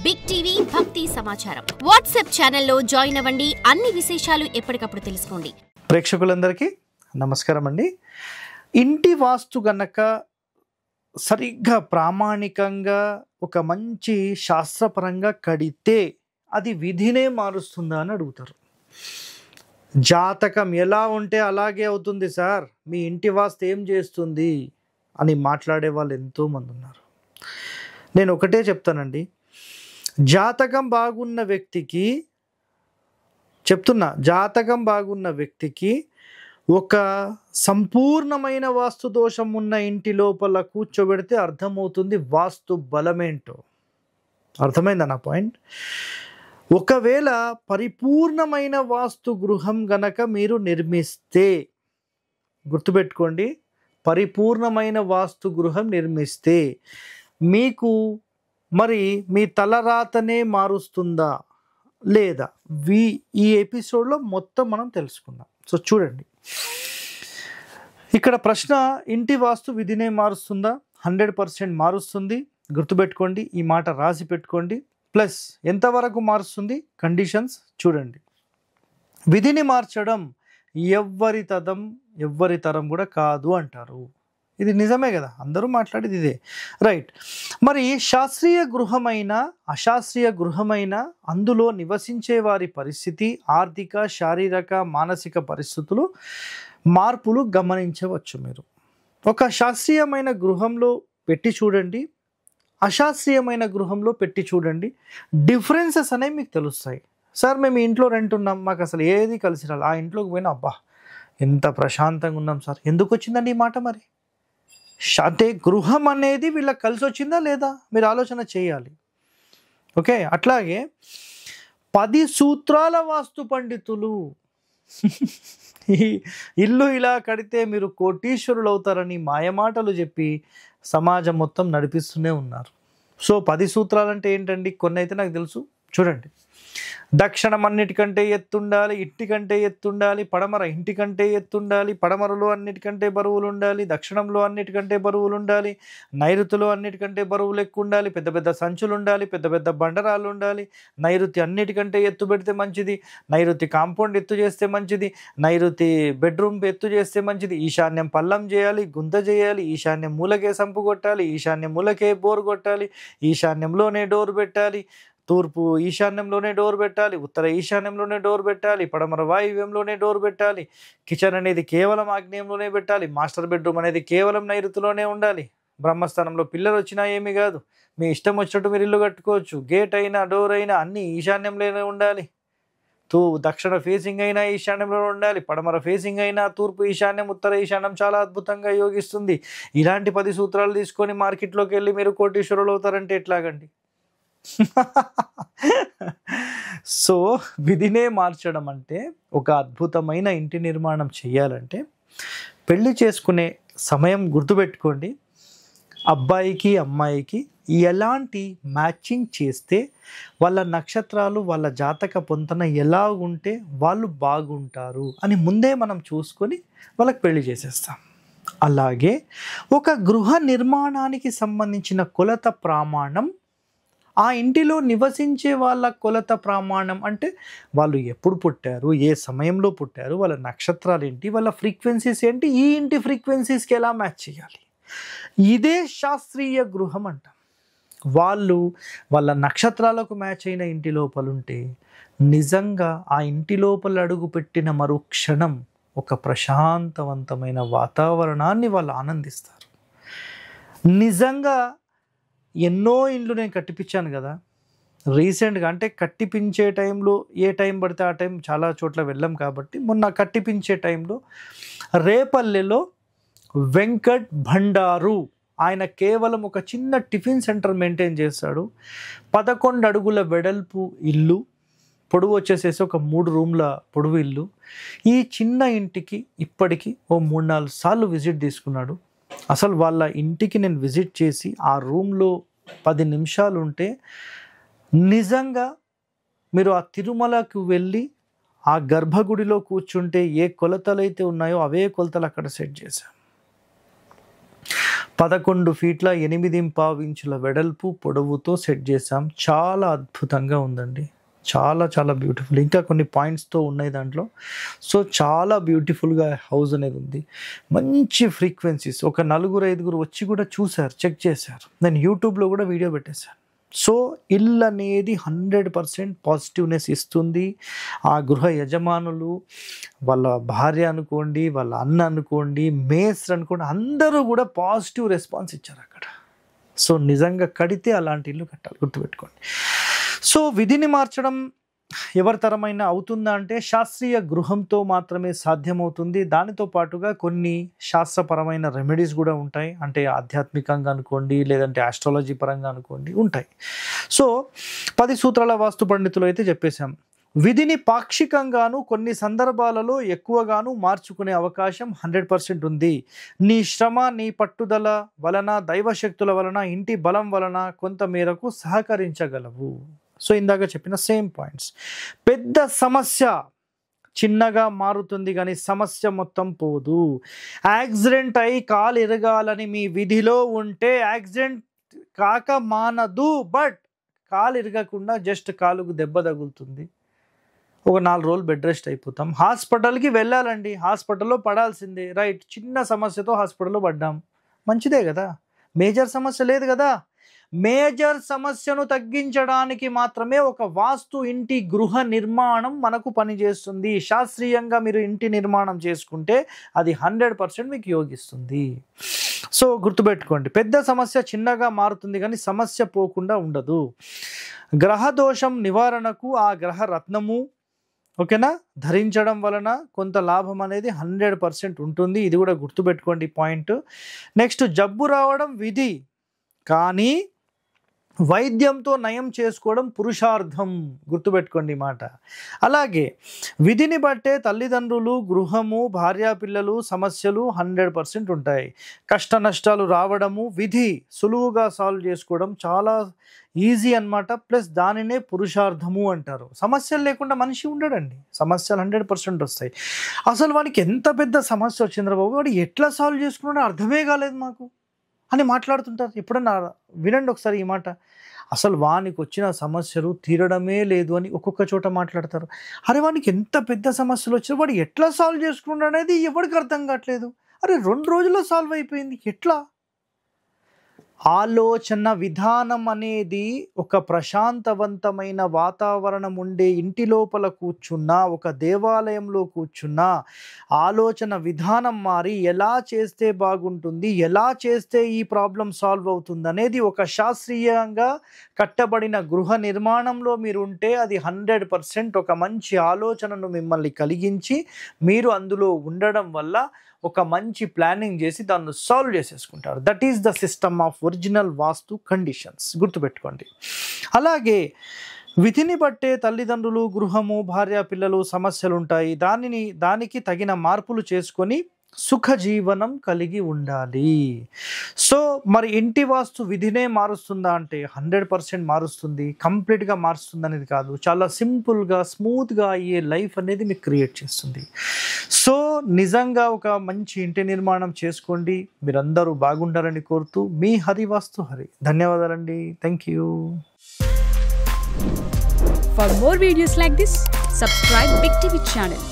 Big TV భక్తి సమాచారం WhatsApp ఛానల్లో జాయిన్ అవ్వండి. అన్ని విశేషాలు ఎప్పటికప్పుడు తెలుసుకోండి. ప్రేక్షకులందరికీ నమస్కారం అండి. ఇంటి వాస్తు గనక సరిగ్గా ప్రామాణికంగా ఒక మంచి శాస్త్రపరంగా కడితే అది విధినే మారుస్తుందా అని అడుగుతారు. జాతకం ఎలా ఉంటే అలాగే అవుతుంది సార్, మీ ఇంటి వాస్తు ఏం చేస్తుంది అని మాట్లాడే వాళ్ళు ఎంతోమంది ఉన్నారు. నేను ఒకటే చెప్తానండి, జాతకం బాగున్న వ్యక్తికి ఒక సంపూర్ణమైన వాస్తు దోషం ఉన్న ఇంటి లోపల కూర్చోబెడితే అర్థమవుతుంది వాస్తు బలమేంటో. అర్థమైందా నా పాయింట్? ఒకవేళ పరిపూర్ణమైన వాస్తు గృహం గనక మీరు నిర్మిస్తే, గుర్తుపెట్టుకోండి, పరిపూర్ణమైన వాస్తు గృహం నిర్మిస్తే మీకు మరి మీ తలరాతనే మారుస్తుందా లేదా ఈ ఎపిసోడ్లో మొత్తం మనం తెలుసుకుందాం. సో చూడండి, ఇక్కడ ప్రశ్న, ఇంటి వాస్తు విధినే మారుస్తుందా? 100% మారుస్తుంది. గుర్తుపెట్టుకోండి, ఈ మాట రాసి పెట్టుకోండి. ప్లస్ ఎంతవరకు మారుస్తుంది, కండిషన్స్ చూడండి. విధిని మార్చడం ఎవ్వరి తరం కూడా కాదు అంటారు. ఇది నిజమే కదా, అందరూ మాట్లాడేది ఇదే, రైట్? మరి శాస్త్రీయ గృహమైన అశాస్త్రీయ గృహమైన అందులో నివసించే వారి పరిస్థితి, ఆర్థిక, శారీరక, మానసిక పరిస్థితులు మార్పులు గమనించవచ్చు. మీరు ఒక శాస్త్రీయమైన గృహంలో పెట్టి చూడండి, అశాస్త్రీయమైన గృహంలో పెట్టి చూడండి, డిఫరెన్సెస్ అనేవి మీకు తెలుస్తాయి. సార్ మేము ఇంట్లో రెంట్ ఉన్నాం, మాకు అసలు ఏది కలిసి రాలి, ఆ ఇంట్లోకి పోయినా అబ్బా ఎంత ప్రశాంతంగా ఉన్నాం సార్. ఎందుకు వచ్చిందండి ఈ మాట? మరి అంటే గృహం అనేది వీళ్ళకి కలిసి వచ్చిందా లేదా మీరు ఆలోచన చేయాలి. ఓకే, అట్లాగే 10 సూత్రాల వాస్తు పండితులు ఈ ఇల్లు ఇలా కడితే మీరు కోటీశ్వరులు అవుతారని మాయమాటలు చెప్పి సమాజం మొత్తం నడిపిస్తూనే ఉన్నారు. సో 10 సూత్రాలు అంటే ఏంటండి? కొన్ని అయితే నాకు తెలుసు. చూడండి, దక్షిణం అన్నిటికంటే ఎత్తుండాలి, ఇంటికంటే ఎత్తుండాలి, పడమర ఇంటికంటే ఎత్తుండాలి, పడమరలో అన్నిటికంటే బరువులు ఉండాలి, దక్షిణంలో అన్నిటికంటే బరువులు ఉండాలి, నైరుతిలో అన్నిటికంటే బరువులు ఎక్కువ ఉండాలి, పెద్ద పెద్ద సంచులు ఉండాలి, పెద్ద పెద్ద బండరాలు ఉండాలి, నైరుతి అన్నిటికంటే ఎత్తు పెడితే మంచిది, నైరుతి కాంపౌండ్ ఎత్తు చేస్తే మంచిది, నైరుతి బెడ్రూమ్ ఎత్తు చేస్తే మంచిది, ఈశాన్యం పల్లం చేయాలి, గుంత చేయాలి, ఈశాన్యం మూలకే సంపు కొట్టాలి, ఈశాన్యం మూలకే బోర్ కొట్టాలి, ఈశాన్యంలోనే డోర్ పెట్టాలి, తూర్పు ఈశాన్యంలోనే డోర్ పెట్టాలి, ఉత్తర ఈశాన్యంలోనే డోర్ పెట్టాలి, పడమర వాయువ్యంలోనే డోర్ పెట్టాలి, కిచెన్ అనేది కేవలం ఆగ్నేయంలోనే పెట్టాలి, మాస్టర్ బెడ్రూమ్ అనేది కేవలం నైరుతిలోనే ఉండాలి, బ్రహ్మస్థానంలో పిల్లలు వచ్చినా ఏమీ కాదు, మీ ఇష్టం వచ్చినట్టు మీరు ఇల్లు కట్టుకోవచ్చు, గేట్ అయినా డోర్ అయినా అన్నీ ఈశాన్యంలోనే ఉండాలి, దక్షిణ ఫేసింగ్ అయినా ఈశాన్యంలో ఉండాలి, పడమర ఫేసింగ్ అయినా తూర్పు ఈశాన్యం, ఉత్తర ఈశాన్యం చాలా అద్భుతంగా యోగిస్తుంది. ఇలాంటి 10 సూత్రాలు తీసుకొని మార్కెట్లోకి వెళ్ళి మీరు కోటీశ్వరులు అవుతారంటే ఎట్లాగండి? సో విధినే మార్చడం అంటే, ఒక అద్భుతమైన ఇంటి నిర్మాణం చేయాలంటే పెళ్లి చేసుకునే సమయం గుర్తుపెట్టుకోండి, అబ్బాయికి అమ్మాయికి ఎలాంటి మ్యాచింగ్ చేస్తే వాళ్ళ నక్షత్రాలు వాళ్ళ జాతక పొంతన ఎలా ఉంటే వాళ్ళు బాగుంటారు అని ముందే మనం చూసుకొని వాళ్ళకి పెళ్లి చేసేస్తాం. అలాగే ఒక గృహ నిర్మాణానికి సంబంధించిన కొలత ప్రమాణం, ఆ ఇంటిలో నివసించే వాళ్ళ కొలత ప్రమాణం అంటే వాళ్ళు ఎప్పుడు పుట్టారు, ఏ సమయంలో పుట్టారు, వాళ్ళ నక్షత్రాలు ఏంటి, వాళ్ళ ఫ్రీక్వెన్సీస్ ఏంటి, ఈ ఇంటి ఫ్రీక్వెన్సీస్కి ఎలా మ్యాచ్ చేయాలి, ఇదే శాస్త్రీయ గృహం అంట. వాళ్ళు వాళ్ళ నక్షత్రాలకు మ్యాచ్ అయిన ఇంటి లోపల ఉంటే నిజంగా ఆ ఇంటి లోపల అడుగు పెట్టిన మరో క్షణం ఒక ప్రశాంతవంతమైన వాతావరణాన్ని వాళ్ళు ఆనందిస్తారు. నిజంగా ఎన్నో ఇండ్లు నేను కట్టిపించాను కదా రీసెంట్గా, అంటే కట్టిపించే టైంలో ఏ టైం పడితే ఆ టైం చాలా చోట్ల వెళ్ళాం కాబట్టి, మొన్న కట్టిపించే టైంలో రేపల్లెలో వెంకట్ భండారు, ఆయన కేవలం ఒక చిన్న టిఫిన్ సెంటర్ మెయింటైన్ చేస్తాడు. 11 అడుగుల వెడల్పు ఇల్లు, పొడవు వచ్చేసేసి ఒక 3 రూమ్ల పొడవు ఇల్లు. ఈ చిన్న ఇంటికి ఇప్పటికీ ఓ 3-4 సార్లు విజిట్ తీసుకున్నాడు. అసలు వాళ్ళ ఇంటికి నేను విజిట్ చేసి ఆ రూమ్లో 10 నిమిషాలు ఉంటే నిజంగా మీరు ఆ తిరుమలకు వెళ్ళి ఆ గర్భగుడిలో కూర్చుంటే ఏ కొలతలు అయితే ఉన్నాయో అవే కొలతలు అక్కడ సెట్ చేశాం. 11 ఫీట్ల 8.5 వెడల్పు పొడవుతో సెట్ చేసాం. చాలా అద్భుతంగా ఉందండి, చాలా చాలా బ్యూటిఫుల్. ఇంకా కొన్ని పాయింట్స్తో ఉన్నాయి దాంట్లో. సో చాలా బ్యూటిఫుల్గా హౌస్ అనేది ఉంది. మంచి ఫ్రీక్వెన్సీస్, ఒక 4-5 వచ్చి కూడా చూశారు, చెక్ చేశారు. నేను యూట్యూబ్లో కూడా వీడియో పెట్టేశాను. సో ఇల్లు అనేది 100% పాజిటివ్నెస్ ఇస్తుంది. ఆ గృహ యజమానులు, వాళ్ళ భార్య అనుకోండి, వాళ్ళ అన్న అనుకోండి, మేస్త్రి అనుకోండి, అందరూ కూడా పాజిటివ్ రెస్పాన్స్ ఇచ్చారు అక్కడ. సో నిజంగా కడితే అలాంటి ఇల్లు కట్టాలి, గుర్తుపెట్టుకోండి. సో విధిని మార్చడం ఎవరి తరమైన అవుతుందా అంటే శాస్త్రీయ గృహంతో మాత్రమే సాధ్యమవుతుంది. దానితో పాటుగా కొన్ని శాస్త్రపరమైన రెమెడీస్ కూడా ఉంటాయి. అంటే ఆధ్యాత్మికంగా అనుకోండి, లేదంటే ఆస్ట్రాలజీ పరంగా అనుకోండి, ఉంటాయి. సో 10 సూత్రాల వాస్తు పండితులు అయితే చెప్పేశాం. విధిని పాక్షికంగాను కొన్ని సందర్భాలలో ఎక్కువగాను మార్చుకునే అవకాశం 100% ఉంది. నీ శ్రమ, నీ పట్టుదల వలన, దైవశక్తుల వలన, ఇంటి బలం వలన కొంత మేరకు సహకరించగలవు. సో ఇందాక చెప్పిన సేమ్ పాయింట్స్. పెద్ద సమస్య చిన్నగా మారుతుంది కానీ సమస్య మొత్తం పోదు. యాక్సిడెంట్ అయి కాలు ఎరగాలని మీ విధిలో ఉంటే యాక్సిడెంట్ కాక మానదు. బట్ కాలు ఎరగకుండా జస్ట్ కాలుకు దెబ్బ తగులుతుంది, ఒక 4 రోజులు బెడ్ రెస్ట్ అయిపోతాం. హాస్పిటల్కి వెళ్ళాలండి, హాస్పిటల్లో పడాల్సిందే. రైట్, చిన్న సమస్యతో హాస్పిటల్లో పడ్డాం, మంచిదే కదా, మేజర్ సమస్య లేదు కదా. మేజర్ సమస్యను తగ్గించడానికి మాత్రమే ఒక వాస్తు ఇంటి గృహ నిర్మాణం మనకు పనిచేస్తుంది. శాస్త్రీయంగా మీరు ఇంటి నిర్మాణం చేసుకుంటే అది 100% మీకు యోగిస్తుంది. సో గుర్తుపెట్టుకోండి, పెద్ద సమస్య చిన్నగా మారుతుంది కానీ సమస్య పోకుండా ఉండదు. గ్రహ దోషం నివారణకు ఆ గ్రహ రత్నము, ఓకేనా, ధరించడం వలన కొంత లాభం అనేది 100% ఉంటుంది. ఇది కూడా గుర్తుపెట్టుకోండి పాయింట్. నెక్స్ట్, జబ్బు రావడం విధి కానీ వైద్యంతో నయం చేసుకోవడం పురుషార్థం, గుర్తుపెట్టుకోండి మాట. అలాగే విధిని బట్టే తల్లిదండ్రులు, గృహము, భార్యాపిల్లలు సమస్యలు 100% ఉంటాయి. కష్ట నష్టాలు రావడము విధి, సులువుగా సాల్వ్ చేసుకోవడం చాలా ఈజీ అన్నమాట. ప్లస్ దానినే పురుషార్థము అంటారు. సమస్యలు లేకుండా మనిషి ఉండడండి, సమస్యలు 100% వస్తాయి. అసలు వాడికి ఎంత పెద్ద సమస్య వచ్చిందిరా బాబు, వాడు ఎట్లా సాల్వ్ చేసుకున్నాడో అర్థమే కాలేదు మాకు అని మాట్లాడుతుంటారు. ఎప్పుడన్నా వినండి ఒకసారి ఈ మాట. అసలు వానికి వచ్చిన సమస్యలు తీరడమే లేదు అని ఒక్కొక్క చోట మాట్లాడతారు. అరే వానికి ఎంత పెద్ద సమస్యలు వచ్చాయి, వాడు ఎట్లా సాల్వ్ చేసుకున్నాడు అనేది ఎవరికి అర్థం కావట్లేదు. అరే 2 రోజుల్లో సాల్వ్ అయిపోయింది, ఎట్లా? ఆలోచన విధానం అనేది ఒక ప్రశాంతవంతమైన వాతావరణం ఉండే ఇంటి లోపల కూర్చున్నా, ఒక దేవాలయంలో కూర్చున్నా ఆలోచన విధానం మారి ఎలా చేస్తే బాగుంటుంది, ఎలా చేస్తే ఈ ప్రాబ్లం సాల్వ్ అవుతుంది అనేది ఒక శాస్త్రీయంగా కట్టబడిన గృహ నిర్మాణంలో మీరు ఉంటే అది 100% ఒక మంచి ఆలోచనను మిమ్మల్ని కలిగించి మీరు అందులో ఉండడం వల్ల ఒక మంచి ప్లానింగ్ చేసి దాన్ని సాల్వ్ చేసేసుకుంటారు. That is the system of original vastu conditions, గుర్తుపెట్టుకోండి. అలాగే విధిని బట్టే తల్లిదండ్రులు, గృహము, భార్య పిల్లలు సమస్యలు ఉంటాయి. దానికి తగిన మార్పులు చేసుకొని సుఖ జీవనం కలిగి ఉండాలి. సో మరి ఇంటి వాస్తు విధినే మారుస్తుందా అంటే 100% మారుస్తుంది. కంప్లీట్గా మారుస్తుంది అనేది కాదు, చాలా సింపుల్గా స్మూత్గా అయ్యే లైఫ్ అనేది మీకు క్రియేట్ చేస్తుంది. సో నిజంగా ఒక మంచి ఇంటి నిర్మాణం చేసుకోండి. మీరందరూ బాగుండాలని కోరుతూ మీ హరి వాస్తు హరి. ధన్యవాదాలండి. Thank you. For more videos like this, subscribe Big TV channel.